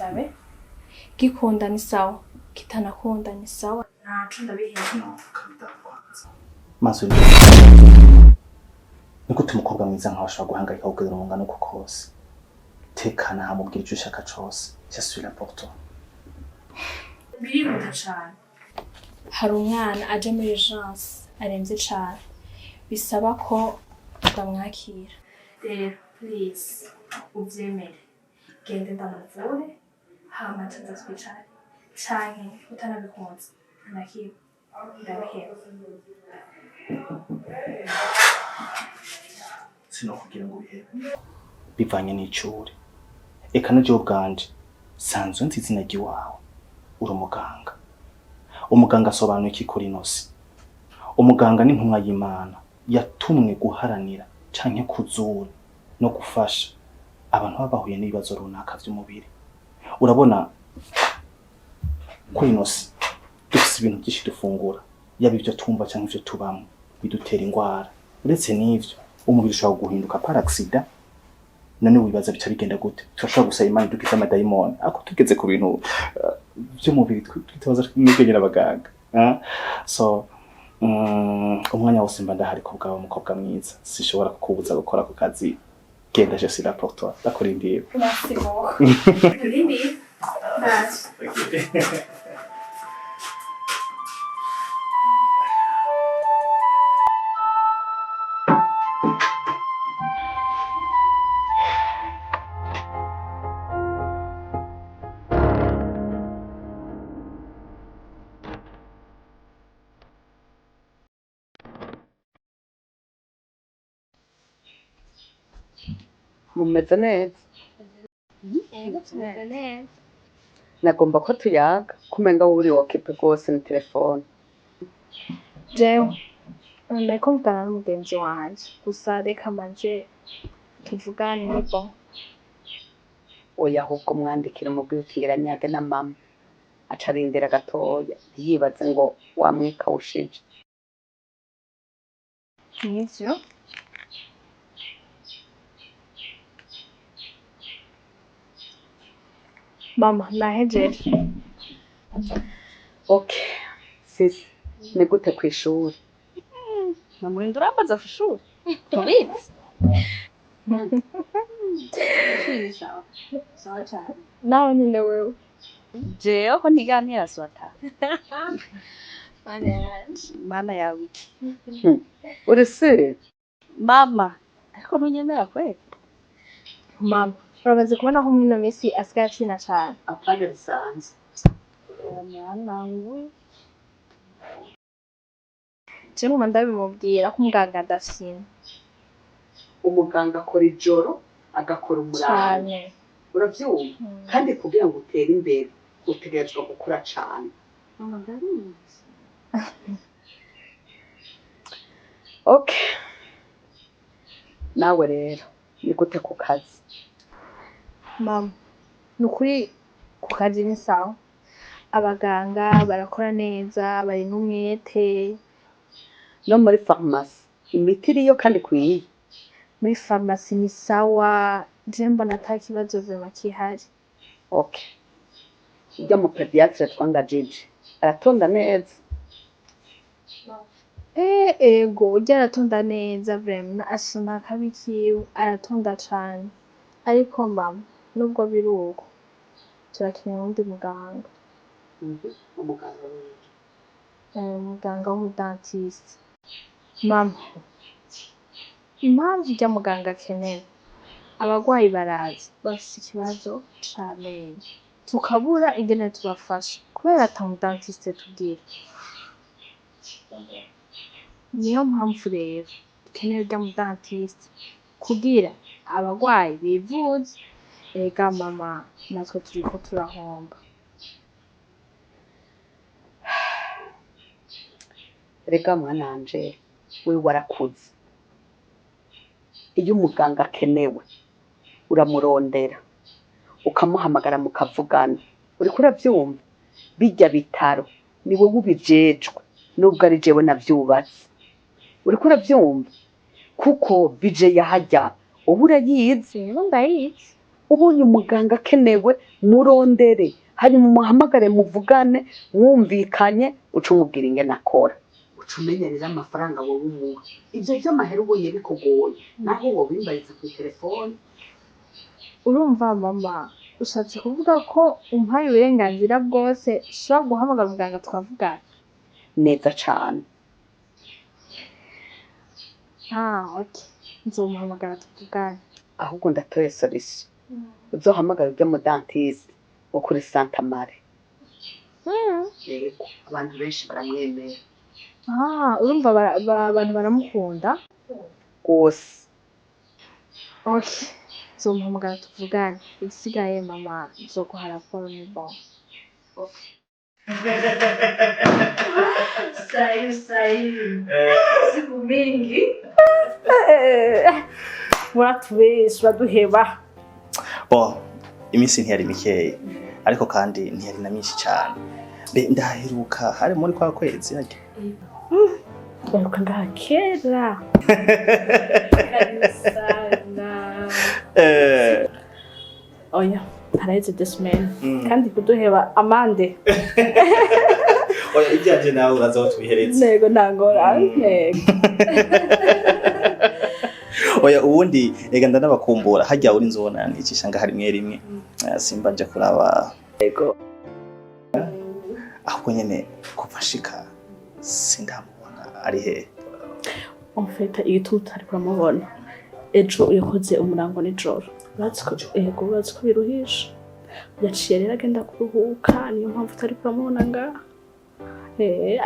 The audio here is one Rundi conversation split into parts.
ndagusabe gikunda ni sawa kitanakunda ni sawa ntaco ndabiheza maso niko umukobwa mwiza nkaho ashobora guhangayika kugira umungano uko kose tekana hamubwira icyo ushaka cose cyasubira porto birihuta cane hari umwana aje muri urgence aremvye cane bisaba ko bamwakira rero please uvyemere gende ndamuvure hama nza twicare canke utanabikunze nakiba ndabiheba sinokugira ngo bihebe bivanye n'icuri eka naje ubwanje sanzwe nzi izina ry'iwawe uri umuganga asobanuye iki kuri nosi umuganga ni intumwa y'Imana yatumwe guharanira canke kuzura no gufasha abantu babahuye n'ibibazo runaka by'umubiri urabona kuri nosi dufise ibintu byinshi dufungura yaba ibyo tumva canke ibyo tubamo bidutera ingwara uretse n'ivyo umubiri ushobora guhinduka par accident none wibaza bica bigenda gute turashobora gusaba Imana dukize amadayimoni ako tugeze ku bintu by'umubiri twitabaza twimegera abaganga so umwanya wose mba ndahari ku bwawe umukobwa mwiza sishobora kukubuza gukora ku kazi genda je sira pour toi d'accord indiye merci beaucoup Lini merci Mumeze neza nagomba ko tuyaga kumenga uri okipe rwose ni telefone jewe ndiko mvugana n'umugenzi wanje gusa reka manje tuvugane nibwo oya ahubwo mwandikira umubwire utingira nyage na mama acarindira gatoya ntiyibaze ngo wamwikawushije nivyo mama nahejeje okay sisi ni gute kw'ishuri Namurinda urambaza kw'ishuri tubizi nawe nyine wewe jewe ko ntiganira swata mana yawe iki urese mama ariko ntunyemera kweli mama urabaze kubona ko mwino minsi asigaye akina cane apana bisanzwe mwana je nguma ndabimubwira ko umuganga adafyina umuganga akora ijoro agakora umurane cane uravyumva kandi kugira ngo utere imbere utegerezwa gukora cane okay nawe rero ni gute ku kazi mama nukuri ku kazi ni sawa abaganga barakora neza bari n'umwete no muri farumasi imiti iriyo kandi kwiye muri farumasi ni sawa je mbona ata kibazo vyema kihari okay ujya mu pediatre twanga Gigi aratonda neza ego urya aratonda neza vraiment asoma akabi kiwe aratonda cane ariko mama nubwo biri uko turakeneye uwundi muganga umuganga w'umudentiste mama impamvu ujya muganga akeneye abagwayi barazi bafise ikibazo c'amenyo tukabura ingene tubafasha kubera ata mudentiste tugira niyo mpamvu rero dukeneye urya mudentiste kugira abagwayi bivuze ega mama natwe turiko turahomba rega mwananje we warakuze iyo umuganga akenewe uramurondera ukamuhamagara mukavugana uriko uravyumva bijya bitaro ni wowe ubijejwe nubwo ari jewe navyubatse uriko uravyumva kuko bije yahajya wowe urayizi rero ndayizi ubonye umuganga akenewe murondere hanyuma umuhamagare muvugane mwumvikanye uca umubwira ingene akora uca umenya rero amafaranga wowe umuha ivyo vy'amahera ubuye bikugoye naho wobimbariza ku telefone. Urumva mama ushatse kuvuga ko umpaye uburenganzira bwose ushobora guhamagara umuganga twavugana? Neza cane. Okay, nzomuhamagara tuvugane. Ahubwo ndatoye solution, uzohamagara urya mudantiste wo kuri Santa Mare. Yego abantu benshi baramwemera. Urumva abantu baramukunda rwose. Okay, nzomuhamagara tuvugane, igisigaye mama nzoguha raporo ni bon. Siku mingi muratubesha uraduheba. Iminsi ntiyari mikeya ariko kandi ntiyari na myinshi cyane. Ndaheruka hari muri kwa kwezi hajya Ndaheruka ndakera. Oya haraheze desmen kandi kuduheba amande. Oya ibyaje nawe uraza watubiheretse. Nego ntangora. Oya ubundi ega ndanabakumbura hajya uri nzobona nicisha nga hari mwe rimwe simba nje kuraba. Yego ahubwo nyene kuva shika sindamubona ari he. Umfeta igituma utari kuramubona ejo yakoze umurango n'ijoro uratsko biruhisha yaciye rero agenda kuruhuka niyo mpamvu utari kuramubona ngaha.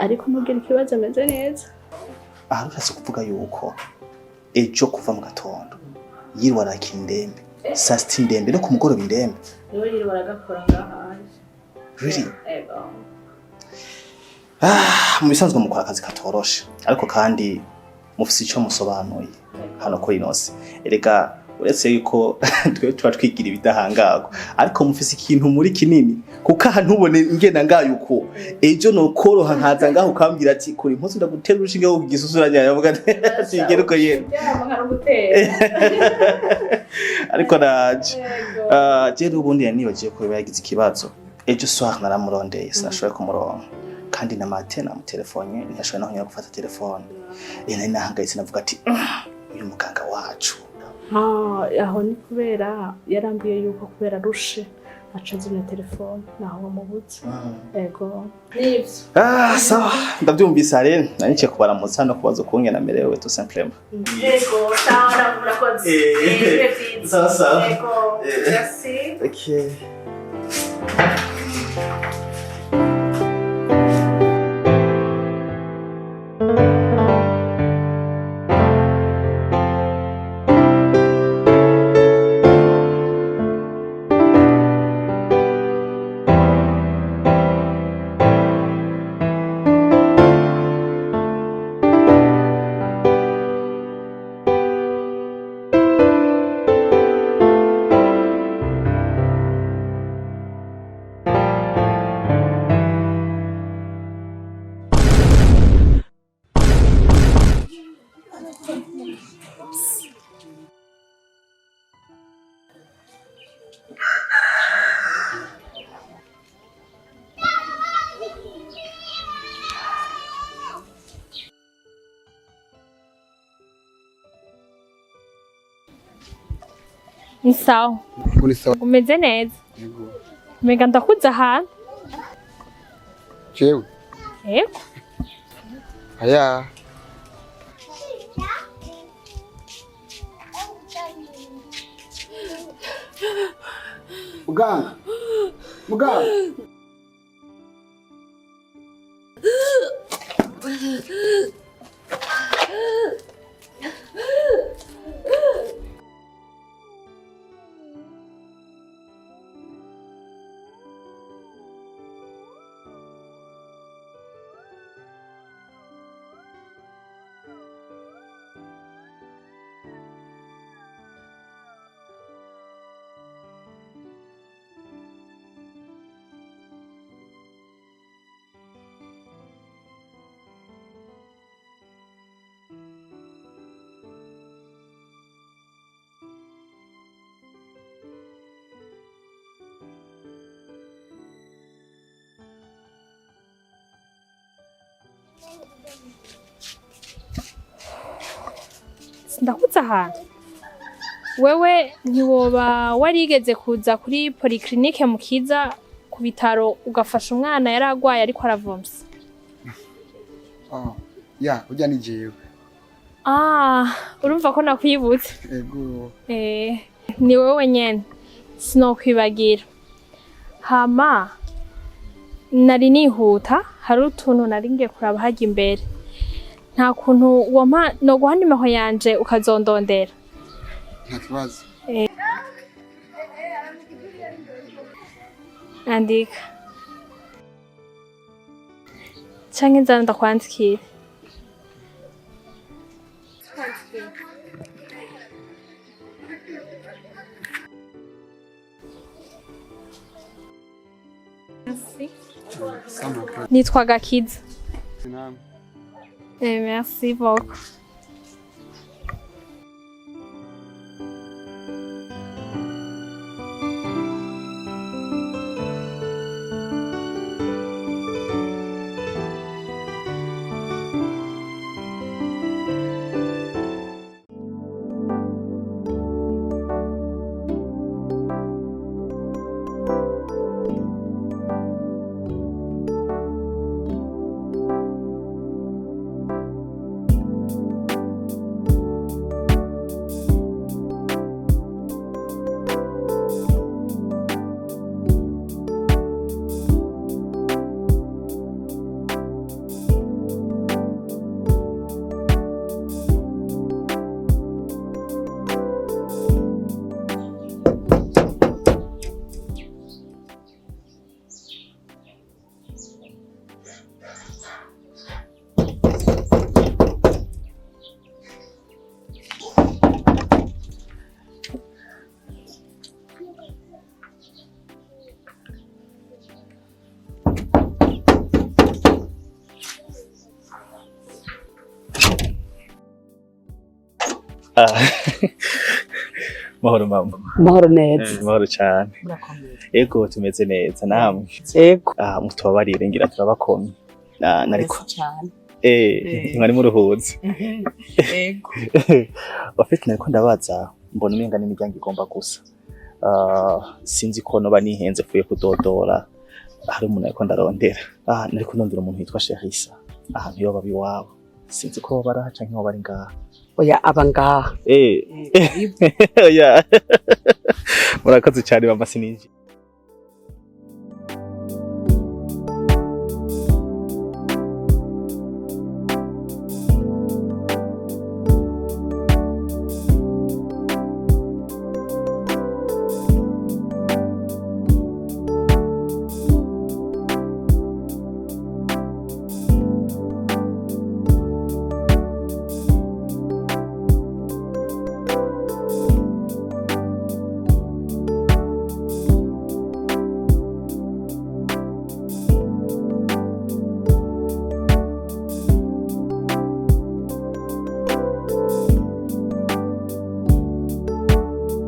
Ariko nubwira ikibazo ameze neza. Urashatse kuvuga yuko ejo kuva mu gatondo yirwa arakina indembe saa sita indembe no ku mugoroba indembe? Niwe yirwa aragakora ngaha. Really? Mu bisanzwe mukora akazi katoroshe ariko kandi mufise ico musobanuye hano kuri Inosi. Erega uretse yuko twe tuba twigira ibidahangarwa ariko mufise ikintu muri kinini kuko ahantu ubone ngenda ngayo uko ejo no koroha nkaza ngaho ukambwira ati kuri impuzu ndagutera urushinge wo kugisusuranya yavuga ati igere uko yene ariko naje je ubundi yanibagiye ko yagize ikibazo ejo soir naramurondeye sinashoboye kumuronka kandi na matena mu telefone ntiyashoboye naho gufata telefone nari nahangayitse navuga ati uyu muganga wacu. Aho ni kubera yarambiye yuko kubera rushe acaze na telefone naho bamubuze. Yego nivyo. Sawa ndabyumvise rero nanice kubaramutsa no kubaza ukunge namerewe tout simplement. Yego sawa murakoze. Sawa. Yego merci. Okay. Ni sawa. Uri sawa. Umeze neza? Yego. Mega ndakuze ahantu. Jewe. Yego. Aya. Muganga. Sindakutse ahantu. Wewe ntiwoba warigeze kuza kuri polyclinique Mukiza ku bitaro ugafasha umwana yaragwaye ariko aravomsa? Ya, ujya ni jewe. Urumva ko nakwibutse. Ego. Ni wewe nyene. Sinokwibagira. Hama nari nihuta, hari utuntu nari ngiye kuraba hajya imbere. Nta kuntu wampa no guha nimero yanje ukazondondera. Nta kibazo. Andika. Canke nzana ndakwandikira. Nitwa Gakiza. Merci beaucoup. Mahoro mama. Mahoro neza. Mahoro cyane. Ego tumeze neza namwe. Ego. Mutubabarire ngira turabakomye. Nariko cyane. Mwari muruhuze. Ego. Bafite nariko ndabaza mbona umenga n'imiryango igomba gusa. Sinzi ko no banihenze fuye kudodora. Hari umuntu ariko ndarondera. Nariko ndondera umuntu yitwa Sherisa. Ahantu yoba biwabo. Sinzi ko barahaca nk'aho bari ngaha. Oya abangaha. Oya. Murakoze cyane mama sinije.